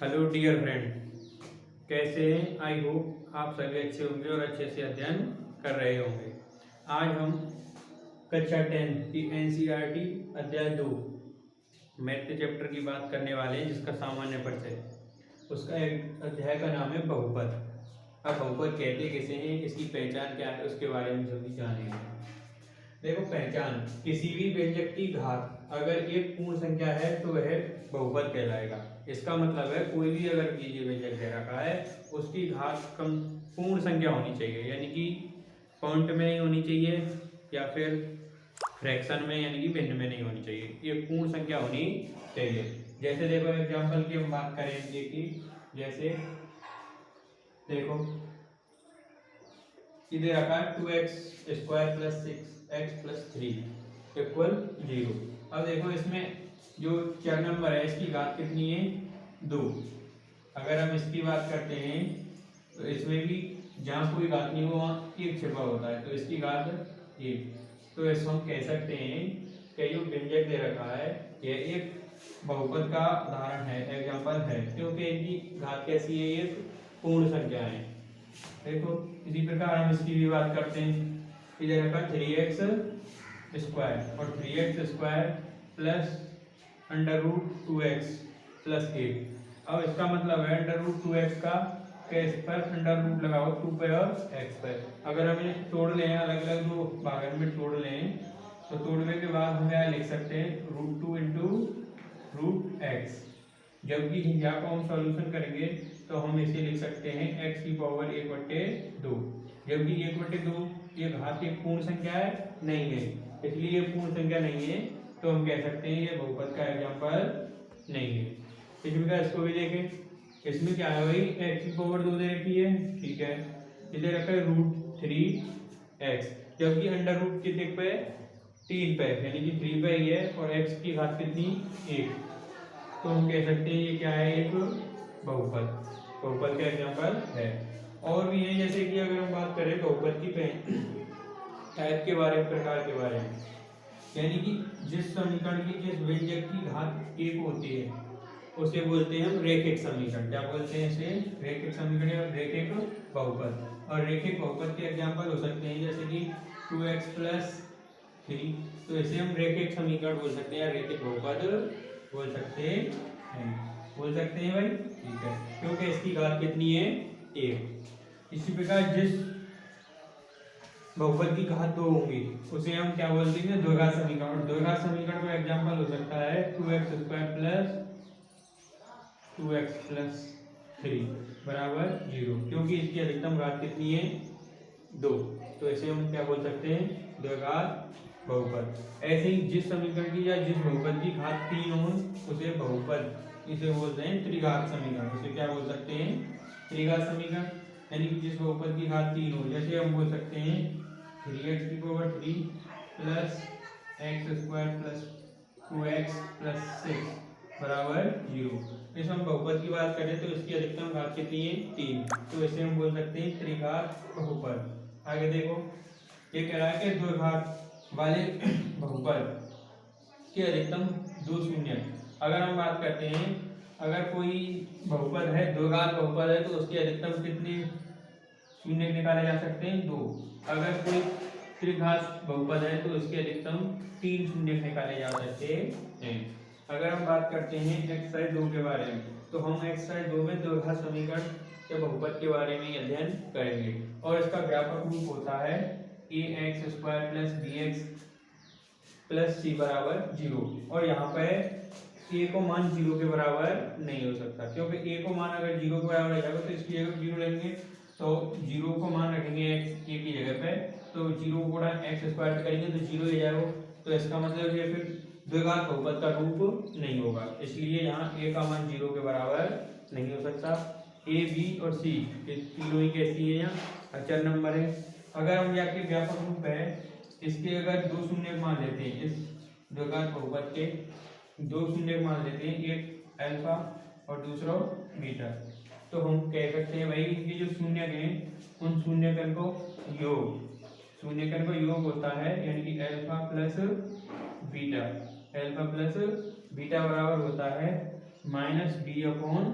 Hello dear friend, कैसे हैं? I hope आप सभी अच्छे होंगे और अच्छे से अध्ययन कर रहे होंगे। आज हम कक्षा 10 की एनसीईआरटी अध्याय 2 मैथ के चैप्टर की बात करने वाले हैं, जिसका सामान्य परिचय। उसका एक अध्याय का नाम है बहुपद। अब बहुपद कहते किसे हैं, इसकी पहचान क्या है, उसके बारे में सभी जानेंगे। देखो, पहचान: किसी भी व्यंजक की घात अगर एक पूर्ण संख्या है तो वह बहुपद कहलाएगा। इसका मतलब है कोई भी अगर बीजीय व्यंजक दे रखा है, उसकी घात कम पूर्ण संख्या होनी चाहिए, यानी कि पॉइंट में नहीं होनी चाहिए या फिर फ्रैक्शन में यानी कि भिन्न में नहीं होनी चाहिए, ये पूर्ण संख्या होनी चाहिए। जैसे देखो, एग्जाम्पल की हम बात करेंगे कि जैसे देखो, इधर रखा है 2x² + 6x + 3 = 0। अब देखो, इसमें जो चर नंबर है इसकी घात कितनी है? 2। अगर हम इसकी बात करते हैं तो इसमें भी जहाँ कोई घात नहीं हो वहाँ एक छिपा होता है, तो इसकी घात 1। तो इसको हम कह सकते हैं कि जो व्यंजक दे रखा है यह एक बहुपद का उदाहरण है, एग्जाम्पल है, क्योंकि इनकी घात कैसी है? एक पूर्ण संख्या है। देखो, इसी प्रकार हम इसकी भी बात करते हैं। इधर रखा 3x² और 3x² प्लस √2x + 1। अब इसका मतलब है √2x का इस पर अंडर रूट लगाओ 2 पे और x पे। अगर हम इन्हें तोड़ लें, अलग अलग दो भागों में तोड़ लें, तो तोड़ने के बाद हम यहाँ लिख सकते हैं √2 × √x। जबकि यहाँ को हम सॉल्यूशन करेंगे तो हम इसे लिख सकते हैं x⁴ 1/2। जबकि 1/2 ये घात एक पूर्ण संख्या है नहीं है, इसलिए ये पूर्ण संख्या नहीं है, तो हम कह सकते हैं ये बहुपद का एग्जाम्पल नहीं है। इसी प्रकार इसको भी देखें, इसमें क्या है भाई? x⁴ 2 दे रखी है, ठीक है। इधर रखा है √3x, जबकि अंडर रूट कितने पे? 3 पे, यानी कि 3 पे ही है, और x की घात कितनी? 1। तो हम कह सकते हैं ये क्या है? एक बहुपद, बहुपद का एग्जाम्पल है। और भी है, जैसे कि अगर हम बात करें बहुपद की टाइप के बारे में, प्रकार के बारे में, यानी कि जिस समीकरण की जिस व्यंजक की घात 1 होती है उसे बोलते हैं हम रैखिक समीकरण। क्या बोलते हैं इसे? रैखिक समीकरण या रैखिक बहुपद। और रैखिक बहुपद के एग्जाम्पल हो सकते हैं जैसे कि 2x + 3, तो इसे हम रैखिक समीकरण बोल सकते हैं या रैखिक बहुपद बोल सकते हैं। बोल सकते हैं भाई, ठीक है, क्योंकि इसकी घात कितनी है? 1। इसी प्रकार जिस बहुपद की घात 2 होंगी उसे हम क्या बोलते हैं? द्विघात समीकरण। द्विघात समीकरण का एग्जाम्पल हो सकता है 2x² + 2x + 3 = 0, क्योंकि इसकी अधिकतम घात कितनी है? 2। तो इसे हम क्या बोल सकते हैं? द्विघात बहुपद। ऐसे ही जिस समीकरण की या जिस बहुपद की घात 3 हो उसे बहुपद, इसे बोलते हैं त्रिघात समीकरण। इसे क्या बोल सकते हैं? त्रिघात समीकरण। यानी कि जिस बहुपद की घात 3 हो, जैसे हम बोल सकते हैं 3x⁴ + x² + 2x + 6 = 0। इस हम बहुपद की बात करें तो इसकी अधिकतम घात कितनी है? 3। तो इसे हम बोल सकते हैं त्रिघात बहुपद। आगे देखो, ये कह रहा है कि द्विघात वाले बहुपद के अधिकतम 2 शून्य। अगर हम बात करते हैं, अगर कोई बहुपद है, द्विघात बहुपद है, तो उसकी अधिकतम कितने शून्य निकाले जा सकते हैं? 2। अगर कोई त्रिघात बहुपद है तो उसके अधिकतम 3 शून्य निकाले जा सकते हैं। अगर हम बात करते हैं एक्सरसाइज 2 के बारे में, तो हम एक्सरसाइज 2 में द्विघात समीकरण के बहुपद के बारे में अध्ययन करेंगे, और इसका व्यापक रूप होता है ax² + bx + c = 0। और यहाँ पर a को मान 0 के बराबर नहीं हो सकता, क्योंकि a को मान अगर 0 के बराबर हो जाएगा तो इसकी जगह 0 लेंगे, तो 0 को मान रखेंगे x a की जगह पे, तो 0 गुणा x² करेंगे तो 0 ही जाएगा। तो इसका मतलब ये फिर द्विघात बहुपद का रूप नहीं होगा, इसलिए यहाँ a का मान 0 के बराबर नहीं हो सकता। a, b और c ये तीनों ही कैसी है? यहाँ अचर नंबर है। अगर हम यहाँ के व्यापक रूप है, इसके अगर 2 शून्य मान लेते हैं, इस द्विघात बहुपद के 2 शून्य मान लेते हैं, एक अल्फा और दूसरा बीटा, तो हम कह सकते हैं भाई इनके जो शून्यक हैं उन शून्यकन को योग, शून्यकन को योग होता है, यानी कि अल्फा प्लस बीटा बराबर होता है -b/2।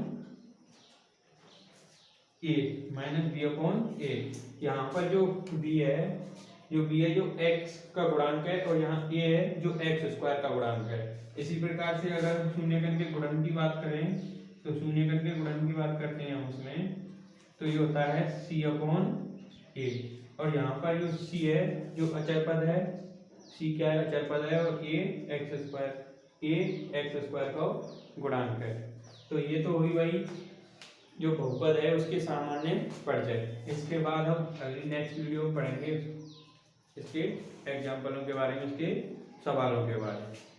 ए माइनस बी अपॉन ए। यहाँ पर जो बी है जो एक्स का गुणांक है और यहाँ ए है जो एक्स स्क्वायर का गुणांक है। इसी प्रकार से अगर हम शून्यकन के गुणन की बात करें तो शून्यकन के गुणन की बात करते हैं हम उसमें, तो ये होता है सी अपॉन ए। और यहाँ पर जो सी है जो अचर पद है, सी क्या है अचर पद है, और ए एक्स स्क्वायर का गुणांक है। तो ये तो हुई भाई जो बहुपद है उसके सामान्य परिचय। इसके बाद हम अगली नेक्स्ट वीडियो में पढ़ेंगे इसके एग्जाम्पलों के बारे में, इसके सवालों के बारे में।